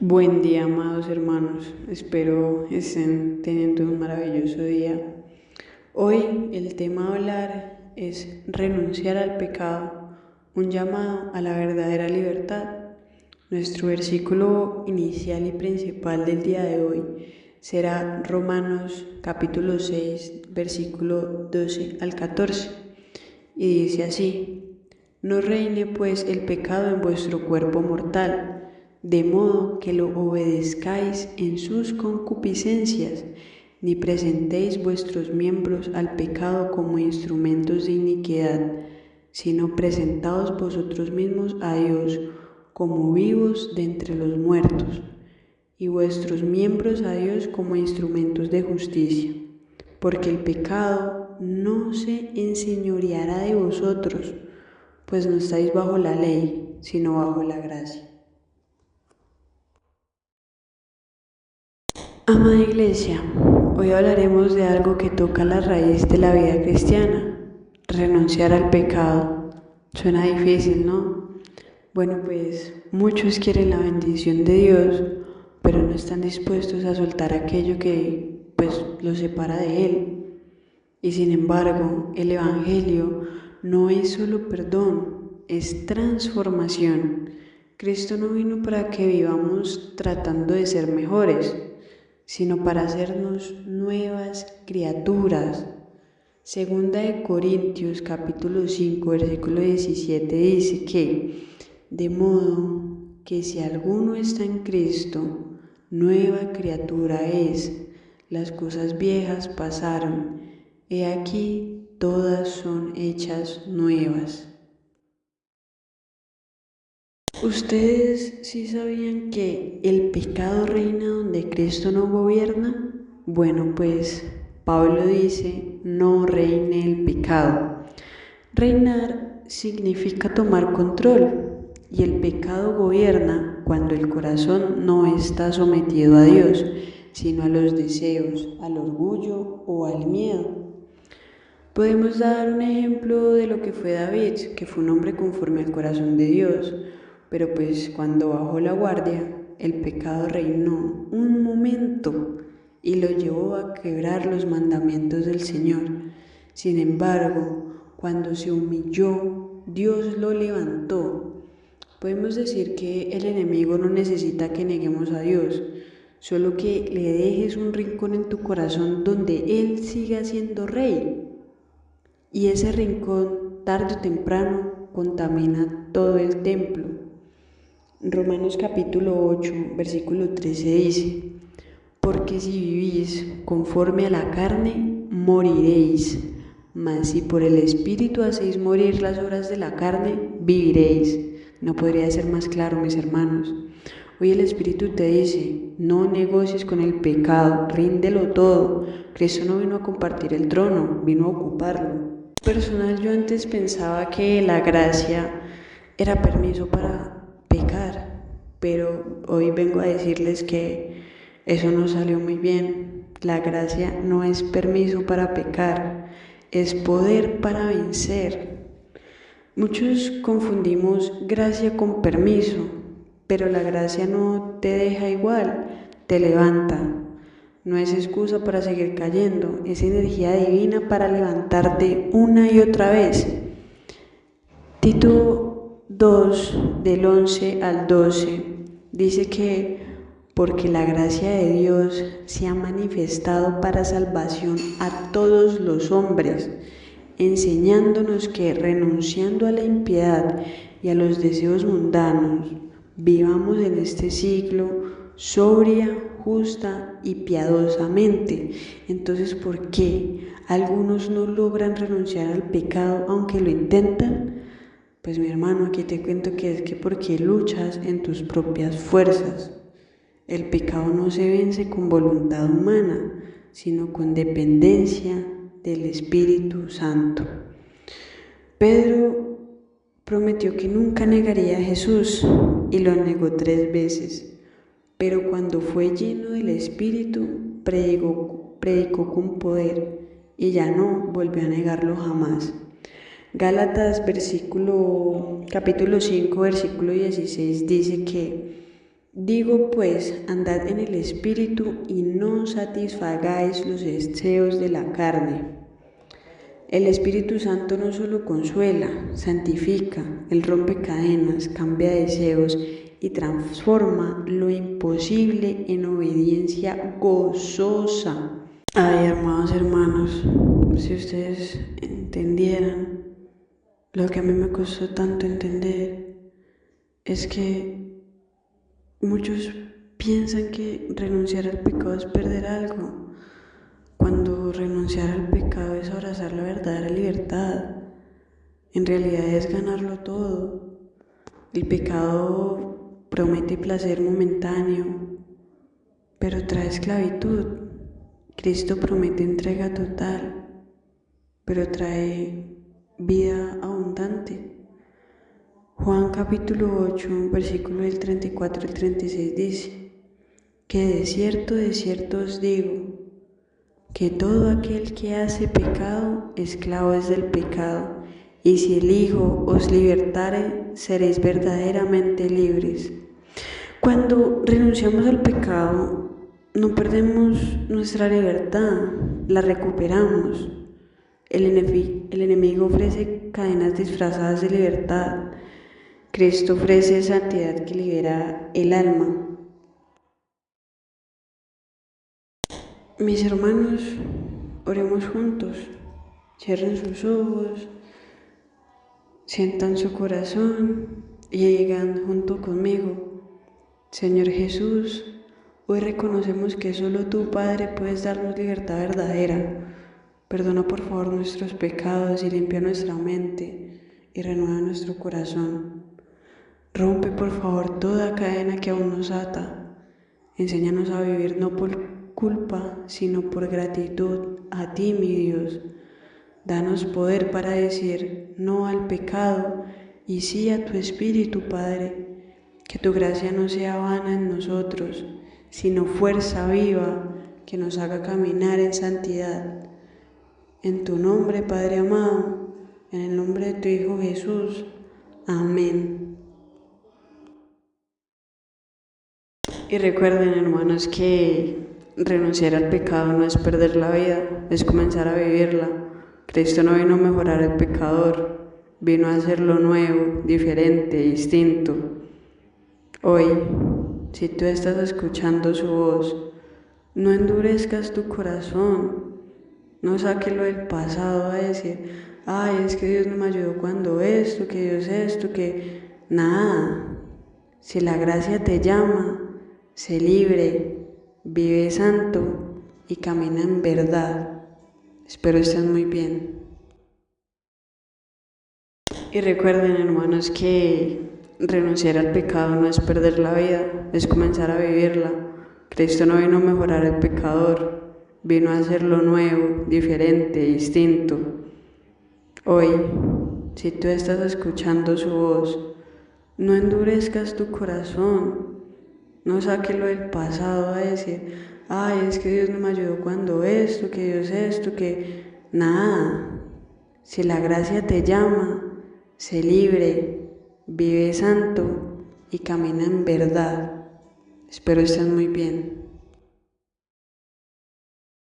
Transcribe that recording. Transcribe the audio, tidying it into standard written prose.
Buen día, amados hermanos. Espero estén teniendo un maravilloso día. Hoy el tema a hablar es renunciar al pecado, un llamado a la verdadera libertad. Nuestro versículo inicial y principal del día de hoy será Romanos capítulo 6, versículo 12 al 14. Y dice así: No reine pues el pecado en vuestro cuerpo mortal, de modo que lo obedezcáis en sus concupiscencias, ni presentéis vuestros miembros al pecado como instrumentos de iniquidad, sino presentaos vosotros mismos a Dios como vivos de entre los muertos, y vuestros miembros a Dios como instrumentos de justicia, porque el pecado no se enseñoreará de vosotros, pues no estáis bajo la ley, sino bajo la gracia. Amada Iglesia, hoy hablaremos de algo que toca la raíz de la vida cristiana: renunciar al pecado. Suena difícil, ¿no? Bueno, pues muchos quieren la bendición de Dios, pero no están dispuestos a soltar aquello que pues los separa de Él. Y sin embargo, el Evangelio no es solo perdón, es transformación. Cristo no vino para que vivamos tratando de ser mejores, sino para hacernos nuevas criaturas. Segunda de Corintios capítulo 5 versículo 17 dice que, de modo que si alguno está en Cristo, nueva criatura es, las cosas viejas pasaron, he aquí todas son hechas nuevas. ¿Ustedes sí sabían que el pecado reina donde Cristo no gobierna? Bueno, pues Pablo dice: no reine el pecado. Reinar significa tomar control, y el pecado gobierna cuando el corazón no está sometido a Dios, sino a los deseos, al orgullo o al miedo. Podemos dar un ejemplo de lo que fue David, que fue un hombre conforme al corazón de Dios, pero pues cuando bajó la guardia, el pecado reinó un momento y lo llevó a quebrar los mandamientos del Señor. Sin embargo, cuando se humilló, Dios lo levantó. Podemos decir que el enemigo no necesita que neguemos a Dios, solo que le dejes un rincón en tu corazón donde Él siga siendo rey. Y ese rincón, tarde o temprano, contamina todo el templo. Romanos capítulo 8, versículo 13 dice: porque si vivís conforme a la carne, moriréis, mas si por el Espíritu hacéis morir las obras de la carne, viviréis. No podría ser más claro, mis hermanos. Hoy el Espíritu te dice: no negocies con el pecado, ríndelo todo. Cristo no vino a compartir el trono, vino a ocuparlo. Personal, yo antes pensaba que la gracia era permiso para pecar, pero hoy vengo a decirles que eso no salió muy bien. La gracia no es permiso para pecar, es poder para vencer. Muchos confundimos gracia con permiso, pero la gracia no te deja igual, te levanta. No es excusa para seguir cayendo, es energía divina para levantarte una y otra vez. Tito 2, del 11 al 12, dice que porque la gracia de Dios se ha manifestado para salvación a todos los hombres, enseñándonos que, renunciando a la impiedad y a los deseos mundanos, vivamos en este siglo sobria, justa y piadosamente. Entonces, ¿por qué algunos no logran renunciar al pecado aunque lo intentan? Pues mi hermano, aquí te cuento que es que porque luchas en tus propias fuerzas. El pecado no se vence con voluntad humana, sino con dependencia del Espíritu Santo. Pedro prometió que nunca negaría a Jesús y lo negó 3 veces, pero cuando fue lleno del Espíritu, predicó con poder y ya no volvió a negarlo jamás. Gálatas capítulo 5, versículo 16 dice que Digo pues, andad en el Espíritu y no satisfagáis los deseos de la carne. El Espíritu Santo no solo consuela, santifica, Él rompe cadenas, cambia deseos y transforma lo imposible en obediencia gozosa. Ay, hermanos, hermanos, si ustedes entendieran lo que a mí me costó tanto entender, es que muchos piensan que renunciar al pecado es perder algo, cuando renunciar al pecado es abrazar la verdadera libertad. En realidad es ganarlo todo. El pecado promete placer momentáneo, pero trae esclavitud. Cristo promete entrega total, pero trae vida abundante. Juan capítulo 8, versículo del 34 al 36 dice, que de cierto os digo, que todo aquel que hace pecado, esclavo es del pecado, y si el Hijo os libertare, seréis verdaderamente libres. Cuando renunciamos al pecado, no perdemos nuestra libertad, la recuperamos. El enemigo ofrece cadenas disfrazadas de libertad. Cristo ofrece santidad que libera el alma. Mis hermanos, oremos juntos. Cierren sus ojos, sientan su corazón y digan junto conmigo: Señor Jesús, hoy reconocemos que solo tú, Padre, puedes darnos libertad verdadera. Perdona por favor nuestros pecados y limpia nuestra mente y renueva nuestro corazón. Rompe por favor toda cadena que aún nos ata. Enséñanos a vivir no por culpa, sino por gratitud a ti, mi Dios. Danos poder para decir no al pecado y sí a tu Espíritu, Padre. Que tu gracia no sea vana en nosotros, sino fuerza viva que nos haga caminar en santidad. En tu nombre, Padre amado, en el nombre de tu Hijo Jesús. Amén. Y recuerden, hermanos, que renunciar al pecado no es perder la vida, es comenzar a vivirla. Cristo no vino a mejorar al pecador, vino a hacerlo nuevo, diferente, distinto. Hoy, si tú estás escuchando su voz, no endurezcas tu corazón. No saques lo del pasado a decir, ay, es que Dios no me ayudó cuando esto, que Dios esto, que... Nada. Si la gracia te llama, sé libre, vive santo y camina en verdad. Espero estén muy bien. Y recuerden, hermanos, que renunciar al pecado no es perder la vida, es comenzar a vivirla. Cristo no vino a mejorar al pecador, vino a hacerlo nuevo, diferente, distinto. Hoy, si tú estás escuchando su voz, no endurezcas tu corazón, no saques lo del pasado a decir, ay, es que Dios no me ayudó cuando esto, que Dios esto, que... Nada. Si la gracia te llama, sé libre, vive santo y camina en verdad. Espero estén muy bien.